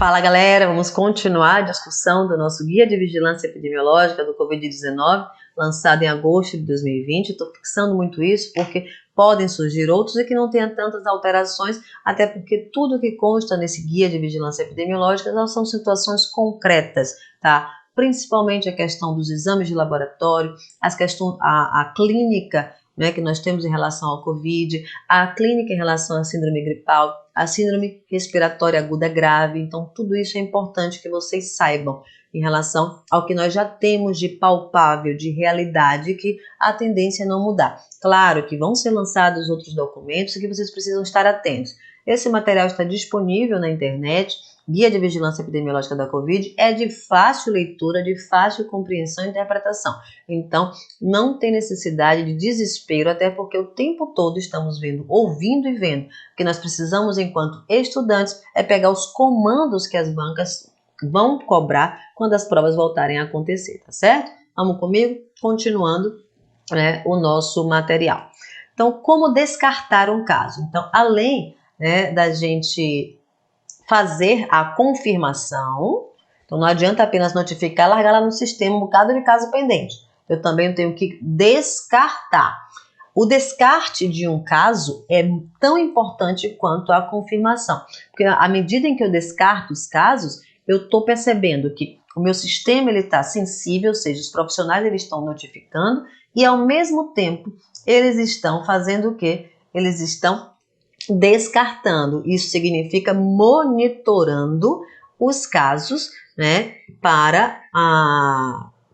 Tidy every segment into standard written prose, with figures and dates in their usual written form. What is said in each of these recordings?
Fala galera, vamos continuar a discussão do nosso Guia de Vigilância Epidemiológica do Covid-19, lançado em agosto de 2020. Estou fixando muito isso porque podem surgir outros e que não tenham tantas alterações, até porque tudo que consta nesse Guia de Vigilância Epidemiológica são situações concretas, tá? Principalmente a questão dos exames de laboratório, a clínica, né, que nós temos em relação ao Covid, a clínica em relação à síndrome gripal, a síndrome respiratória aguda grave. Então, tudo isso é importante que vocês saibam em relação ao que nós já temos de palpável, de realidade, que a tendência é não mudar. Claro que vão ser lançados outros documentos e que vocês precisam estar atentos. Esse material está disponível na internet. Guia de Vigilância Epidemiológica da Covid é de fácil leitura, de fácil compreensão e interpretação. Então, não tem necessidade de desespero, até porque o tempo todo estamos ouvindo e vendo. O que nós precisamos, enquanto estudantes, é pegar os comandos que as bancas vão cobrar quando as provas voltarem a acontecer, tá certo? Vamos comigo? Continuando, né, o nosso material. Então, como descartar um caso? Então, além, né, da gente fazer a confirmação, então não adianta apenas notificar, largar lá no sistema um bocado de caso pendente. Eu também tenho que descartar. O descarte de um caso é tão importante quanto a confirmação, porque à medida em que eu descarto os casos, eu estou percebendo que o meu sistema está sensível, ou seja, os profissionais eles estão notificando e ao mesmo tempo eles estão fazendo o quê? Eles estão descartando. Isso significa monitorando os casos, né, para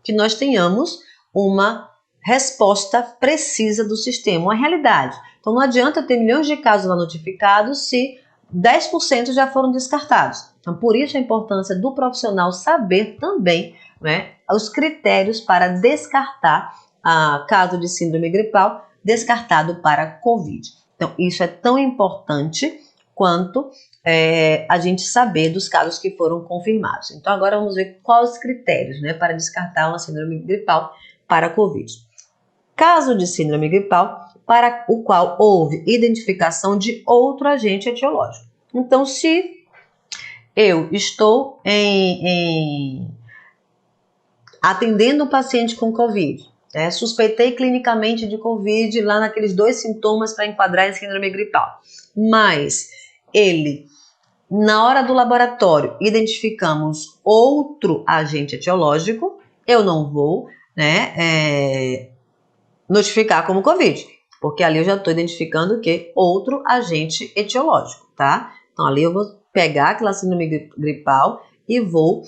que nós tenhamos uma resposta precisa do sistema, uma realidade. Então não adianta ter milhões de casos lá notificados se 10% já foram descartados. Então por isso a importância do profissional saber também, né, os critérios para descartar caso de síndrome gripal descartado para COVID. Então, isso é tão importante quanto a gente saber dos casos que foram confirmados. Então, agora vamos ver quais os critérios, né, para descartar uma síndrome gripal para COVID. Caso de síndrome gripal para o qual houve identificação de outro agente etiológico. Então, se eu estou atendendo um paciente com COVID, suspeitei clinicamente de Covid lá naqueles 2 sintomas para enquadrar em síndrome gripal. Mas ele, na hora do laboratório, identificamos outro agente etiológico, eu não vou, né, notificar como Covid, porque ali eu já estou identificando o quê? Outro agente etiológico, tá? Então ali eu vou pegar aquela síndrome gripal e vou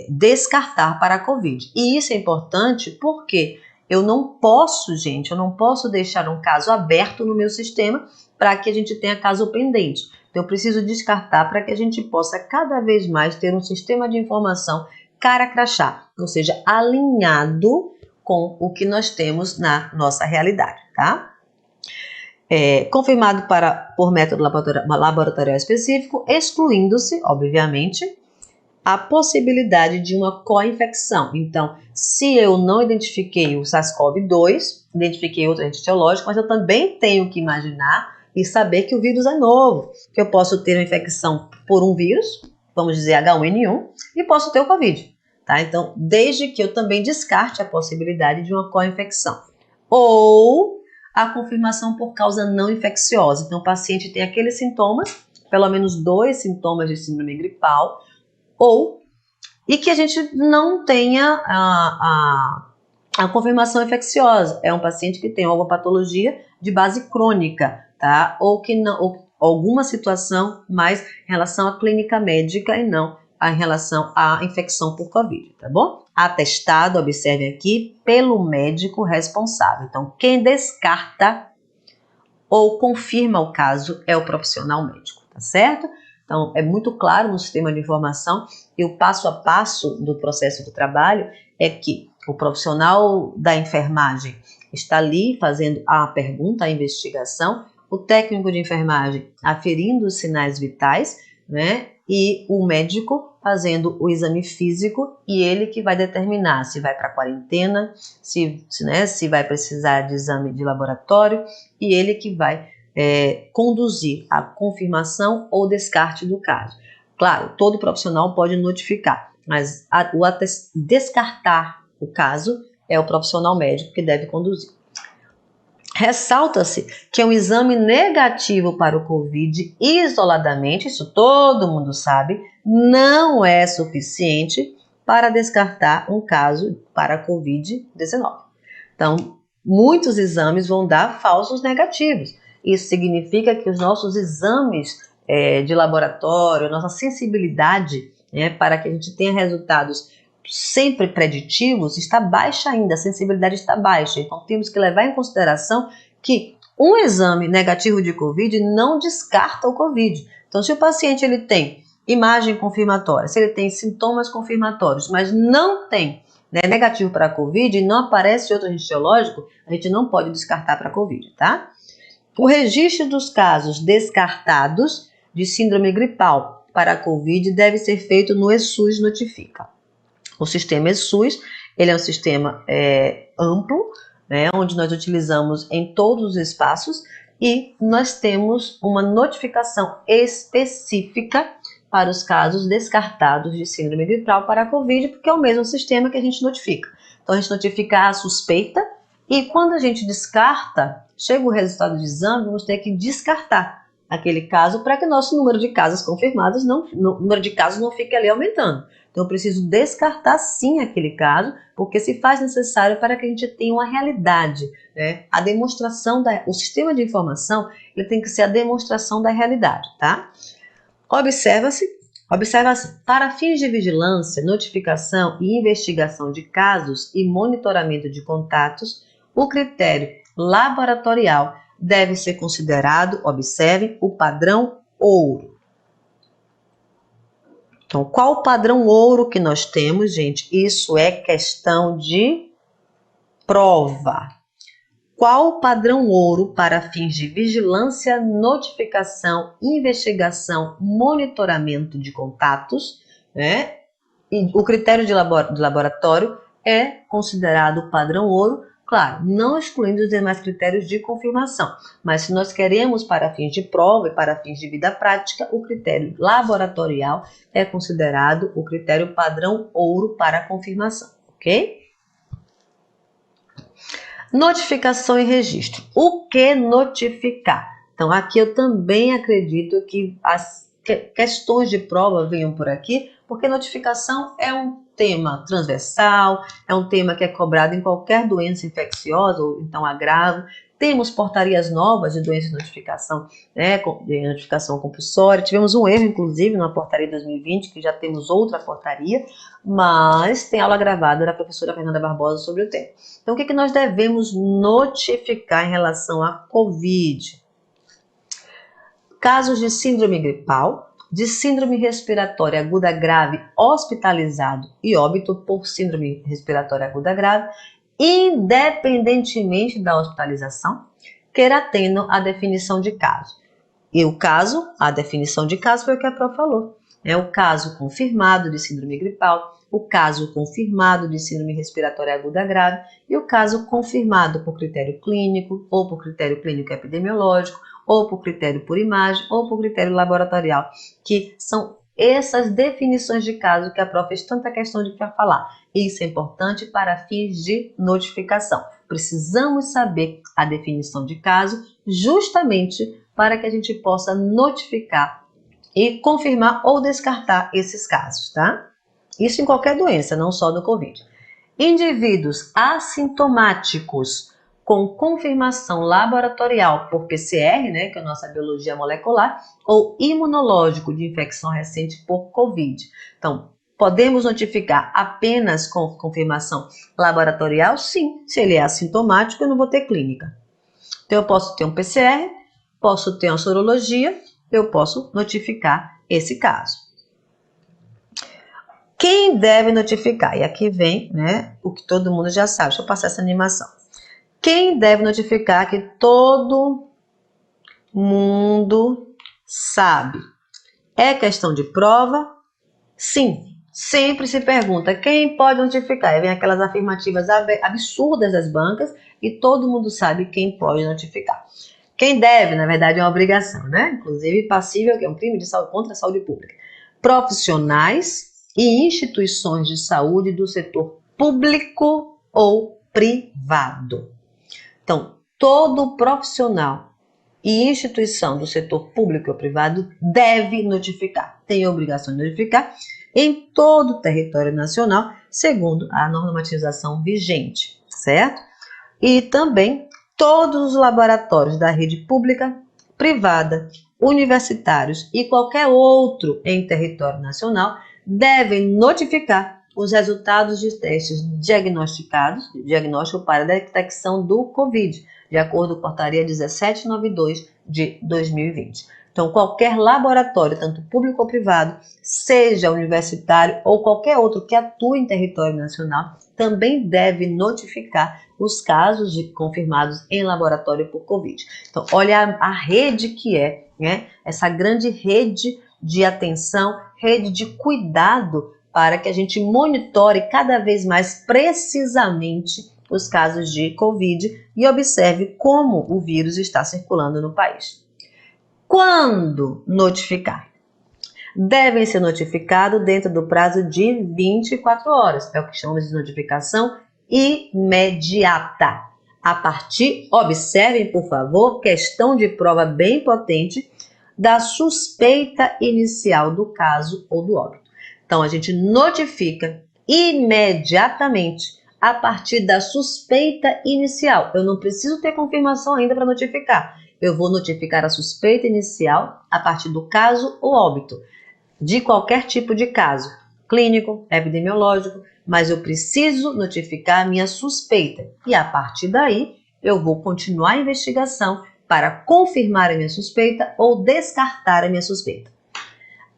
descartar para a COVID. E isso é importante porque eu não posso, gente, eu não posso deixar um caso aberto no meu sistema para que a gente tenha caso pendente. Então eu preciso descartar para que a gente possa cada vez mais ter um sistema de informação cara crachá, ou seja, alinhado com o que nós temos na nossa realidade, tá? Confirmado por método laboratorial específico, excluindo-se, obviamente, a possibilidade de uma co-infecção. Então, se eu não identifiquei o SARS-CoV-2, identifiquei outro agente etiológico, mas eu também tenho que imaginar e saber que o vírus é novo, que eu posso ter uma infecção por um vírus, vamos dizer H1N1, e posso ter o Covid, tá? Então, desde que eu também descarte a possibilidade de uma co-infecção. Ou a confirmação por causa não infecciosa. Então, o paciente tem aqueles sintomas, pelo menos 2 sintomas de síndrome gripal, e que a gente não tenha a confirmação infecciosa. É um paciente que tem alguma patologia de base crônica, tá? Ou alguma situação mais em relação à clínica médica e não em relação à infecção por Covid, tá bom? Atestado, observem aqui, pelo médico responsável. Então, quem descarta ou confirma o caso é o profissional médico, tá certo? Então, é muito claro no sistema de informação e o passo a passo do processo do trabalho é que o profissional da enfermagem está ali fazendo a pergunta, a investigação, o técnico de enfermagem aferindo os sinais vitais, né? E o médico fazendo o exame físico e ele que vai determinar se vai para quarentena, se vai precisar de exame de laboratório e ele que vai conduzir a confirmação ou descarte do caso. Claro, todo profissional pode notificar, mas descartar o caso é o profissional médico que deve conduzir. Ressalta-se que um exame negativo para o Covid isoladamente, isso todo mundo sabe, não é suficiente para descartar um caso para Covid-19. Então, muitos exames vão dar falsos negativos. Isso significa que os nossos exames de laboratório, nossa sensibilidade para que a gente tenha resultados sempre preditivos está baixa ainda, a sensibilidade está baixa. Então, temos que levar em consideração que um exame negativo de Covid não descarta o Covid. Então, se o paciente ele tem imagem confirmatória, se ele tem sintomas confirmatórios, mas não tem negativo para a Covid e não aparece outro etiológico, a gente não pode descartar para a Covid, tá? O registro dos casos descartados de síndrome gripal para a Covid deve ser feito no ESUS Notifica. O sistema ESUS, ele é um sistema amplo, onde nós utilizamos em todos os espaços e nós temos uma notificação específica para os casos descartados de síndrome gripal para a Covid, porque é o mesmo sistema que a gente notifica. Então, a gente notifica a suspeita e quando a gente descarta, chega o resultado do exame, vamos ter que descartar aquele caso para que nosso número de casos confirmados, número de casos não fique ali aumentando. Então, eu preciso descartar sim aquele caso, porque se faz necessário para que a gente tenha uma realidade. A demonstração, o sistema de informação, ele tem que ser a demonstração da realidade, tá? Observa-se, para fins de vigilância, notificação e investigação de casos e monitoramento de contatos, o critério laboratorial deve ser considerado, observe, o padrão ouro. Então, qual o padrão ouro que nós temos, gente? Isso é questão de prova. Qual o padrão ouro para fins de vigilância, notificação, investigação, monitoramento de contatos, E o critério de laboratório é considerado o padrão ouro, claro, não excluindo os demais critérios de confirmação, mas se nós queremos para fins de prova e para fins de vida prática, o critério laboratorial é considerado o critério padrão ouro para a confirmação, ok? Notificação e registro. O que notificar? Então, aqui eu também acredito que as questões de prova venham por aqui, porque notificação é um tema transversal, é um tema que é cobrado em qualquer doença infecciosa ou então agravo. Temos portarias novas de doença de notificação, de notificação compulsória. Tivemos um erro, inclusive, na portaria 2020, que já temos outra portaria, mas tem aula gravada da professora Fernanda Barbosa sobre o tema. Então, o que nós devemos notificar em relação à Covid? Casos de síndrome gripal, de síndrome respiratória aguda grave hospitalizado e óbito por síndrome respiratória aguda grave, independentemente da hospitalização, queira tendo a definição de caso. E o caso, a definição de caso foi o que a Prof falou. É o caso confirmado de síndrome gripal, o caso confirmado de síndrome respiratória aguda grave e o caso confirmado por critério clínico ou por critério clínico epidemiológico ou por critério por imagem ou por critério laboratorial, que são essas definições de caso que a Prof fez tanta questão de falar. Isso é importante para fins de notificação. Precisamos saber a definição de caso justamente para que a gente possa notificar e confirmar ou descartar esses casos, tá? Isso em qualquer doença, não só no Covid. Indivíduos assintomáticos com confirmação laboratorial por PCR, que é a nossa biologia molecular, ou imunológico de infecção recente por Covid. Então, podemos notificar apenas com confirmação laboratorial? Sim, se ele é assintomático, eu não vou ter clínica. Então, eu posso ter um PCR, posso ter uma sorologia, eu posso notificar esse caso. Quem deve notificar? E aqui vem o que todo mundo já sabe. Deixa eu passar essa animação. Quem deve notificar que todo mundo sabe? É questão de prova? Sim. Sempre se pergunta quem pode notificar. Aí vem aquelas afirmativas absurdas das bancas e todo mundo sabe quem pode notificar. Quem deve, na verdade, é uma obrigação, Inclusive passível, que é um crime de contra a saúde pública. profissionais e instituições de saúde do setor público ou privado. Então, todo profissional e instituição do setor público ou privado deve notificar, tem a obrigação de notificar em todo o território nacional, segundo a normatização vigente, certo? E também todos os laboratórios da rede pública, privada, universitários e qualquer outro em território nacional devem notificar os resultados de testes diagnóstico para a detecção do Covid, de acordo com a portaria 1792 de 2020. Então, qualquer laboratório, tanto público ou privado, seja universitário ou qualquer outro que atue em território nacional, também deve notificar os casos confirmados em laboratório por Covid. Então, olha a rede que é, né? Essa grande rede de atenção, rede de cuidado para que a gente monitore cada vez mais precisamente os casos de Covid e observe como o vírus está circulando no país. Quando notificar? Devem ser notificados dentro do prazo de 24 horas. É o que chamamos de notificação imediata. Observem, por favor, questão de prova bem potente da suspeita inicial do caso ou do óbito. Então, a gente notifica imediatamente a partir da suspeita inicial. Eu não preciso ter confirmação ainda para notificar. Eu vou notificar a suspeita inicial a partir do caso ou óbito, de qualquer tipo de caso, clínico, epidemiológico, mas eu preciso notificar a minha suspeita. E a partir daí, eu vou continuar a investigação para confirmar a minha suspeita ou descartar a minha suspeita.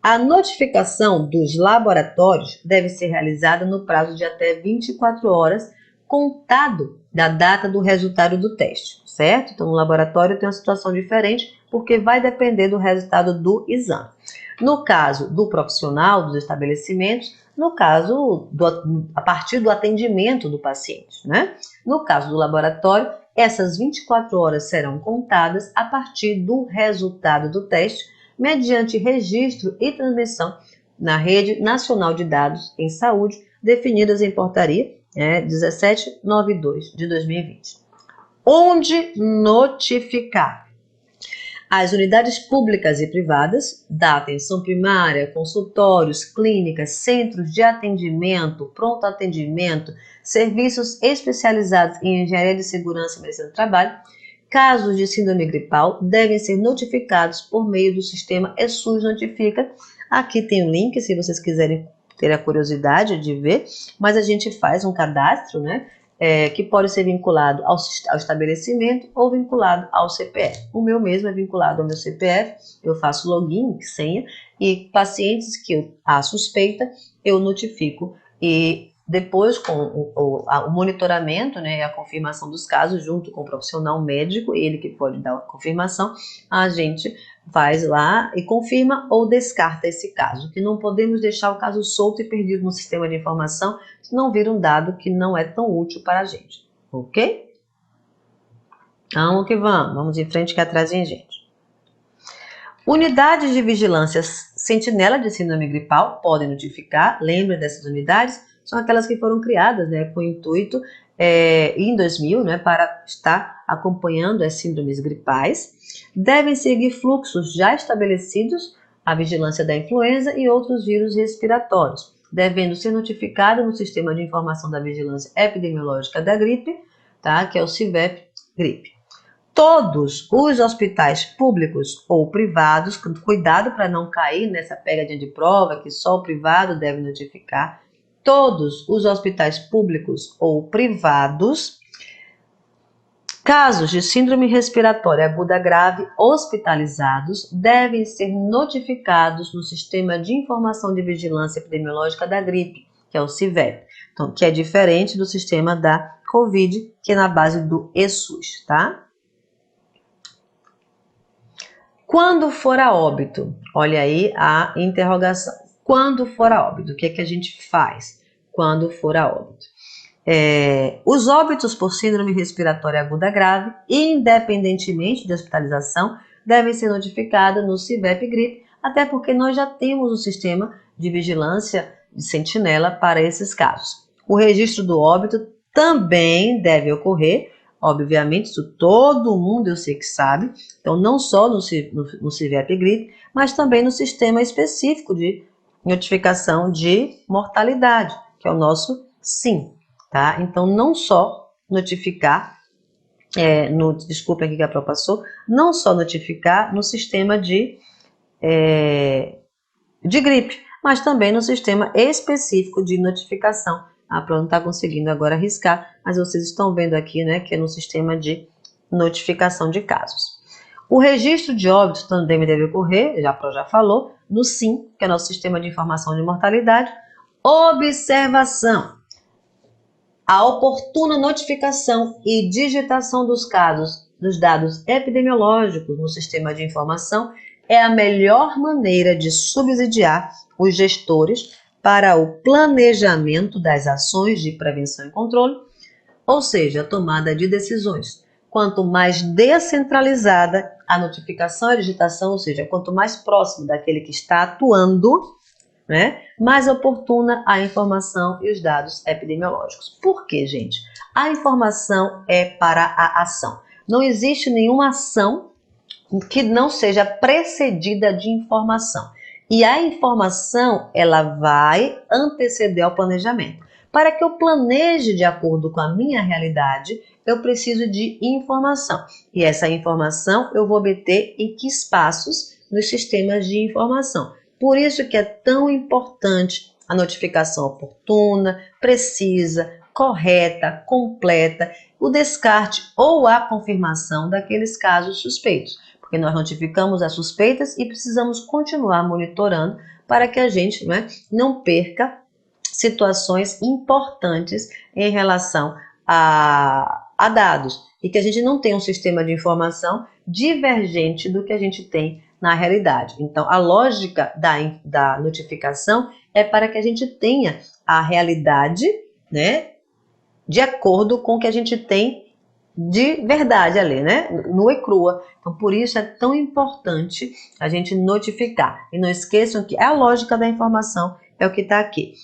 A notificação dos laboratórios deve ser realizada no prazo de até 24 horas, contado da data do resultado do teste, certo? Então, no laboratório tem uma situação diferente, porque vai depender do resultado do exame. No caso do profissional, dos estabelecimentos, no caso, a partir do atendimento do paciente, né? No caso do laboratório, essas 24 horas serão contadas a partir do resultado do teste, mediante registro e transmissão na Rede Nacional de Dados em Saúde, definidas em portaria 1792 de 2020. Onde notificar? As unidades públicas e privadas da atenção primária, consultórios, clínicas, centros de atendimento, pronto atendimento, serviços especializados em engenharia de segurança e medicina do trabalho, casos de síndrome gripal devem ser notificados por meio do sistema ESUS Notifica. Aqui tem o link, se vocês quiserem ter a curiosidade de ver, mas a gente faz um cadastro, né, que pode ser vinculado ao estabelecimento ou vinculado ao CPF. O meu mesmo é vinculado ao meu CPF, eu faço login, senha, e pacientes que há suspeita, eu notifico e depois, com o monitoramento, né, a confirmação dos casos, junto com o profissional médico, ele que pode dar a confirmação, a gente faz lá e confirma ou descarta esse caso, que não podemos deixar o caso solto e perdido no sistema de informação, senão vira um dado que não é tão útil para a gente, ok? Vamos que vamos em frente que atrás vem gente. Unidades de vigilância sentinela de síndrome gripal podem notificar, lembrem dessas unidades, são aquelas que foram criadas, né, com o intuito em 2000, né, para estar acompanhando as síndromes gripais. Devem seguir fluxos já estabelecidos, a vigilância da influenza e outros vírus respiratórios, devendo ser notificada no Sistema de Informação da Vigilância Epidemiológica da Gripe, tá, que é o CIVEP-Gripe. Todos os hospitais públicos ou privados, cuidado para não cair nessa pegadinha de prova que só o privado deve notificar, todos os hospitais públicos ou privados, casos de síndrome respiratória aguda grave hospitalizados devem ser notificados no Sistema de Informação de Vigilância Epidemiológica da Gripe, que é o CIVEP, então, que é diferente do sistema da Covid, que é na base do ESUS, tá? Quando for a óbito, olha aí a interrogação. Quando for a óbito, o que é que a gente faz quando for a óbito? Os óbitos por síndrome respiratória aguda grave, independentemente de hospitalização, devem ser notificados no CIVEP-Gripe até porque nós já temos um sistema de vigilância de sentinela para esses casos. O registro do óbito também deve ocorrer, obviamente, isso todo mundo eu sei que sabe, então não só no CIVEP-GRIP, mas também no sistema específico de notificação de mortalidade, que é o nosso SIM, tá? Então não só notificar, desculpa aqui que a Pro passou, não só notificar no sistema de gripe, mas também no sistema específico de notificação. A Pro não está conseguindo agora arriscar, mas vocês estão vendo aqui, né, que é no sistema de notificação de casos. O registro de óbitos também deve ocorrer, a Pro já falou, no SIM, que é o nosso sistema de informação de mortalidade. Observação: a oportuna notificação e digitação dos casos, dos dados epidemiológicos no sistema de informação é a melhor maneira de subsidiar os gestores para o planejamento das ações de prevenção e controle, ou seja, a tomada de decisões. Quanto mais descentralizada a notificação e a digitação, ou seja, quanto mais próximo daquele que está atuando, né, mais oportuna a informação e os dados epidemiológicos. Por quê, gente? A informação é para a ação. Não existe nenhuma ação que não seja precedida de informação. E a informação, ela vai anteceder ao planejamento. Para que eu planeje de acordo com a minha realidade, eu preciso de informação. E essa informação eu vou obter em que espaços nos sistemas de informação. Por isso que é tão importante a notificação oportuna, precisa, correta, completa, o descarte ou a confirmação daqueles casos suspeitos. Porque nós notificamos as suspeitas e precisamos continuar monitorando para que a gente, né, não perca situações importantes em relação a dados e que a gente não tenha um sistema de informação divergente do que a gente tem na realidade. Então, a lógica da notificação é para que a gente tenha a realidade, né, de acordo com o que a gente tem de verdade ali, né, nua e crua. Então, por isso é tão importante a gente notificar. E não esqueçam que a lógica da informação é o que está aqui.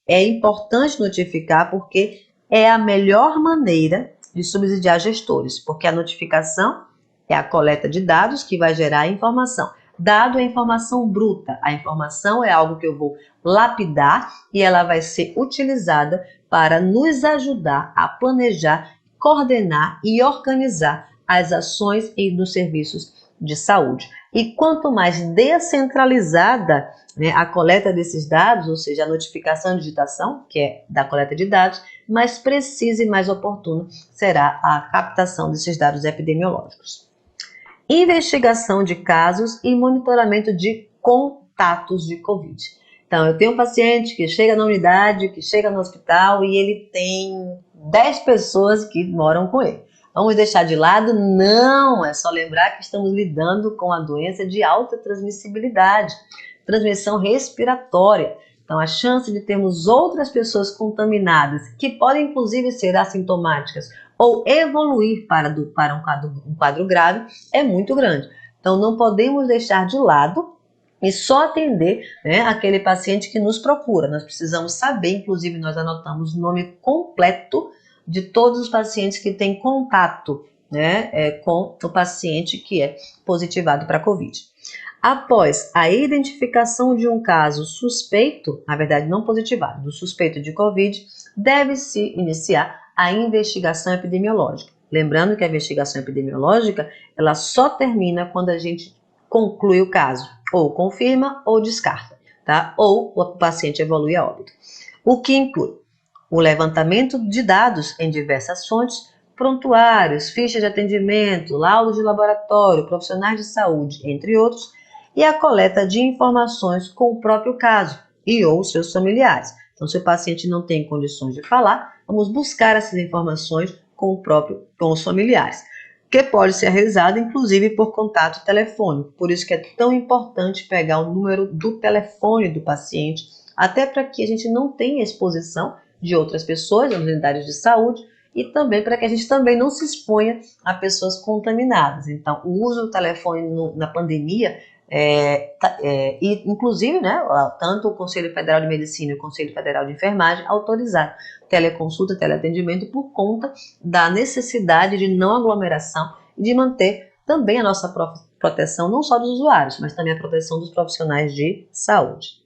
É importante notificar porque é a melhor maneira de subsidiar gestores, porque a notificação é a coleta de dados que vai gerar a informação. Dado é informação bruta. A informação é algo que eu vou lapidar e ela vai ser utilizada para nos ajudar a planejar, coordenar e organizar as ações e dos serviços de saúde. E quanto mais descentralizada, né, a coleta desses dados, ou seja, a notificação e digitação, que é da coleta de dados, mais precisa e mais oportuna será a captação desses dados epidemiológicos. Investigação de casos e monitoramento de contatos de Covid. Então, eu tenho um paciente que chega na unidade, que chega no hospital e ele tem 10 pessoas que moram com ele. Vamos deixar de lado? Não, é só lembrar que estamos lidando com a doença de alta transmissibilidade, transmissão respiratória. Então, a chance de termos outras pessoas contaminadas, que podem inclusive ser assintomáticas ou evoluir para um quadro grave, é muito grande. Então, não podemos deixar de lado e só atender, né, aquele paciente que nos procura. Nós precisamos saber, inclusive nós anotamos o nome completo de todos os pacientes que têm contato, né, com o paciente que é positivado para a Covid. Após a identificação de um caso suspeito, na verdade não positivado, do suspeito de Covid, deve-se iniciar a investigação epidemiológica. Lembrando que a investigação epidemiológica, ela só termina quando a gente conclui o caso, ou confirma ou descarta, tá? Ou o paciente evolui a óbito. O que inclui o levantamento de dados em diversas fontes, prontuários, fichas de atendimento, laudos de laboratório, profissionais de saúde, entre outros, e a coleta de informações com o próprio caso e ou seus familiares. Então, se o paciente não tem condições de falar, vamos buscar essas informações com os familiares, que pode ser realizado, inclusive, por contato telefônico. Por isso que é tão importante pegar o número do telefone do paciente, até para que a gente não tenha exposição de outras pessoas nas unidades de saúde e também para que a gente também não se exponha a pessoas contaminadas. Então, o uso do telefone na pandemia E inclusive, né, tanto o Conselho Federal de Medicina e o Conselho Federal de Enfermagem autorizaram teleconsulta, teleatendimento por conta da necessidade de não aglomeração e de manter também a nossa proteção, não só dos usuários, mas também a proteção dos profissionais de saúde.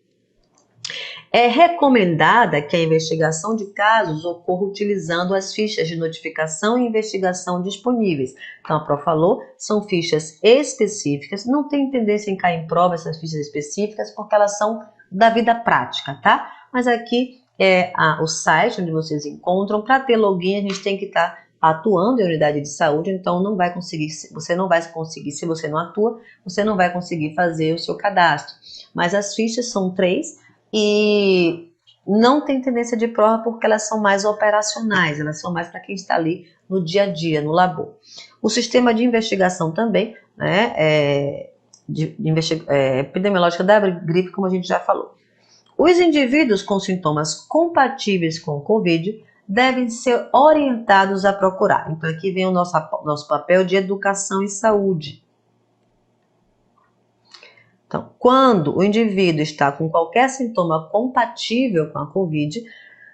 É recomendada que a investigação de casos ocorra utilizando as fichas de notificação e investigação disponíveis. Então, a Pro falou, são fichas específicas, não tem tendência em cair em prova essas fichas específicas, porque elas são da vida prática, tá? Mas aqui é o site onde vocês encontram. Para ter login, a gente tem que estar atuando em unidade de saúde, então você não vai conseguir, se você não atua, você não vai conseguir fazer o seu cadastro. Mas as fichas são 3, e não tem tendência de prova porque elas são mais operacionais, elas são mais para quem está ali no dia a dia, no labor. O sistema de investigação também, né, epidemiológica da gripe, como a gente já falou. Os indivíduos com sintomas compatíveis com o Covid devem ser orientados a procurar. Então aqui vem o nosso papel de educação e saúde. Então, quando o indivíduo está com qualquer sintoma compatível com a Covid,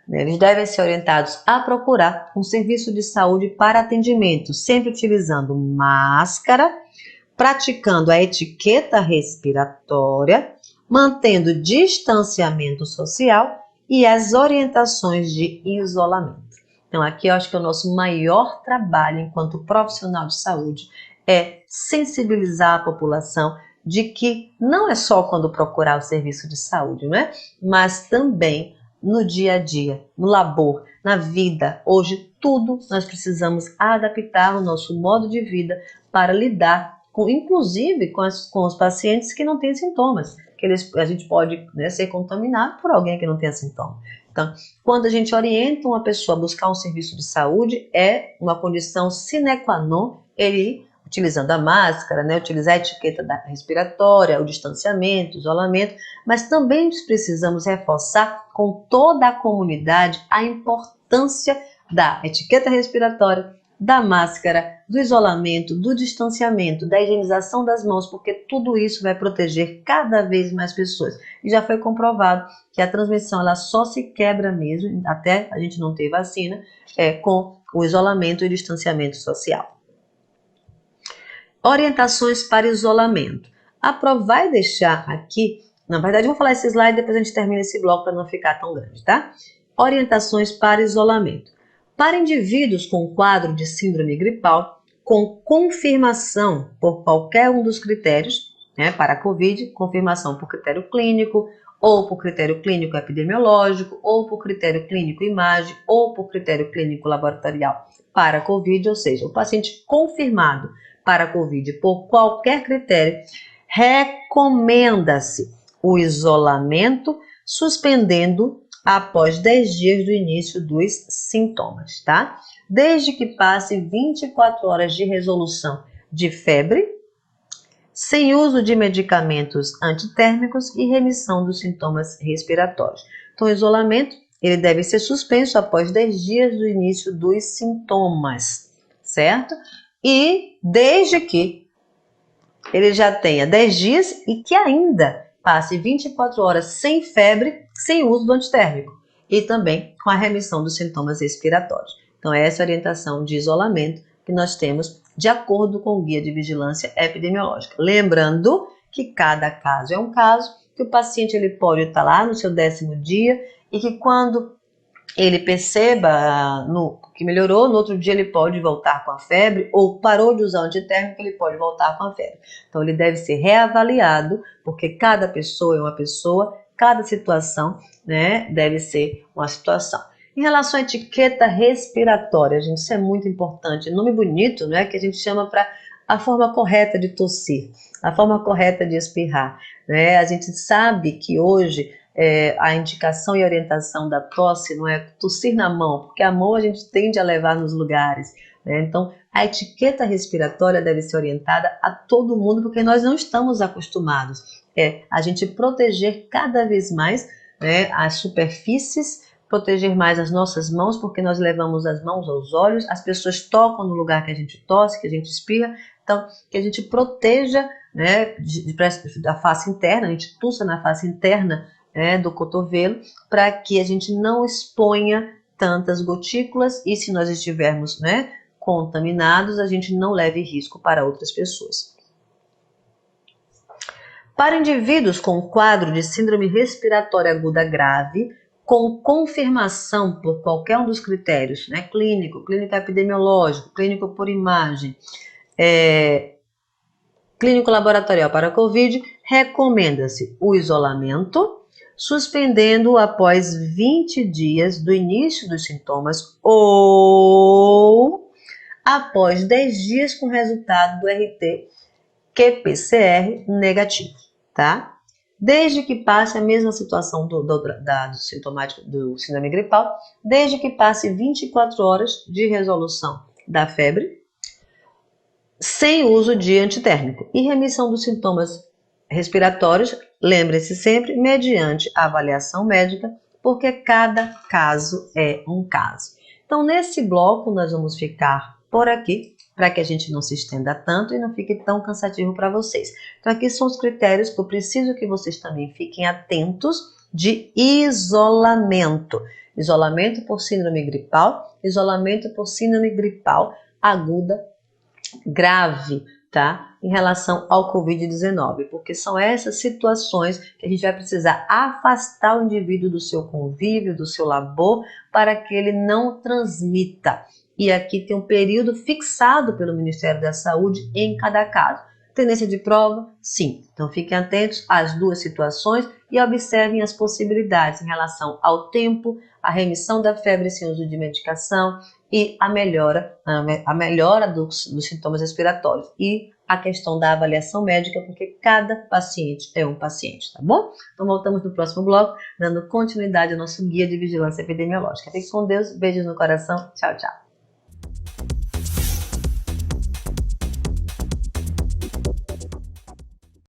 eles devem ser orientados a procurar um serviço de saúde para atendimento, sempre utilizando máscara, praticando a etiqueta respiratória, mantendo distanciamento social e as orientações de isolamento. Então, aqui eu acho que o nosso maior trabalho enquanto profissional de saúde é sensibilizar a população de que não é só quando procurar o serviço de saúde, né? Mas também no dia a dia, no labor, na vida. Hoje, tudo nós precisamos adaptar o nosso modo de vida para lidar, inclusive com os pacientes que não têm sintomas, que a gente pode, né, ser contaminado por alguém que não tenha sintoma. Então, quando a gente orienta uma pessoa a buscar um serviço de saúde, é uma condição sine qua non ele utilizando a máscara, né, utilizar a etiqueta respiratória, o distanciamento, o isolamento, mas também precisamos reforçar com toda a comunidade a importância da etiqueta respiratória, da máscara, do isolamento, do distanciamento, da higienização das mãos, porque tudo isso vai proteger cada vez mais pessoas. E já foi comprovado que a transmissão ela só se quebra mesmo, até a gente não ter vacina, com o isolamento e o distanciamento social. Orientações para isolamento. A Pro vai deixar aqui, na verdade eu vou falar esse slide, depois a gente termina esse bloco para não ficar tão grande, tá? Orientações para isolamento. Para indivíduos com quadro de síndrome gripal, com confirmação por qualquer um dos critérios, né, para a COVID, confirmação por critério clínico, ou por critério clínico epidemiológico, ou por critério clínico imagem, ou por critério clínico laboratorial para a COVID, ou seja, o paciente confirmado para a COVID por qualquer critério, recomenda-se o isolamento, suspendendo após 10 dias do início dos sintomas, tá? Desde que passe 24 horas de resolução de febre, sem uso de medicamentos antitérmicos e remissão dos sintomas respiratórios. Então, o isolamento ele deve ser suspenso após 10 dias do início dos sintomas, certo? E desde que ele já tenha 10 dias e que ainda passe 24 horas sem febre, sem uso do antitérmico e também com a remissão dos sintomas respiratórios. Então, essa é a orientação de isolamento que nós temos de acordo com o Guia de Vigilância Epidemiológica. Lembrando que cada caso é um caso, que o paciente ele pode estar lá no seu 10º dia e que quando ele perceba que melhorou, no outro dia ele pode voltar com a febre, ou parou de usar o antitérmico, ele pode voltar com a febre. Então ele deve ser reavaliado, porque cada pessoa é uma pessoa, cada situação, né, deve ser uma situação. Em relação à etiqueta respiratória, gente, isso é muito importante. Nome bonito, né, que a gente chama para a forma correta de tossir, a forma correta de espirrar, né? A gente sabe que hoje a indicação e orientação da tosse não é tossir na mão, porque a mão a gente tende a levar nos lugares, né? Então, a etiqueta respiratória deve ser orientada a todo mundo, porque nós não estamos acostumados. A gente proteger cada vez mais, né, as superfícies, proteger mais as nossas mãos, porque nós levamos as mãos aos olhos, as pessoas tocam no lugar que a gente tosse, que a gente espirra. Então, Então, que a gente proteja, né, da face interna, a gente tussa na face interna, né, do cotovelo, para que a gente não exponha tantas gotículas e se nós estivermos, né, contaminados, a gente não leve risco para outras pessoas. Para indivíduos com quadro de síndrome respiratória aguda grave, com confirmação por qualquer um dos critérios, né, clínico epidemiológico, clínico por imagem, clínico laboratorial para a COVID, recomenda-se o isolamento, suspendendo após 20 dias do início dos sintomas ou após 10 dias com resultado do RT-qPCR negativo, tá? Desde que passe a mesma situação do sintomático do síndrome gripal, desde que passe 24 horas de resolução da febre, sem uso de antitérmico e remissão dos sintomas respiratórios, lembre-se sempre, mediante avaliação médica, porque cada caso é um caso. Então, nesse bloco, nós vamos ficar por aqui, para que a gente não se estenda tanto e não fique tão cansativo para vocês. Então, aqui são os critérios que eu preciso que vocês também fiquem atentos de isolamento. Isolamento por síndrome gripal, isolamento por síndrome gripal aguda grave, tá? Em relação ao Covid-19, porque são essas situações que a gente vai precisar afastar o indivíduo do seu convívio, do seu labor, para que ele não transmita. E aqui tem um período fixado pelo Ministério da Saúde em cada caso. Tendência de prova? Sim. Então fiquem atentos às duas situações e observem as possibilidades em relação ao tempo, a remissão da febre sem uso de medicação e a melhora dos sintomas respiratórios e a questão da avaliação médica, porque cada paciente é um paciente, tá bom? Então voltamos no próximo bloco, dando continuidade ao nosso guia de vigilância epidemiológica. Fique com Deus, beijos no coração, tchau, tchau.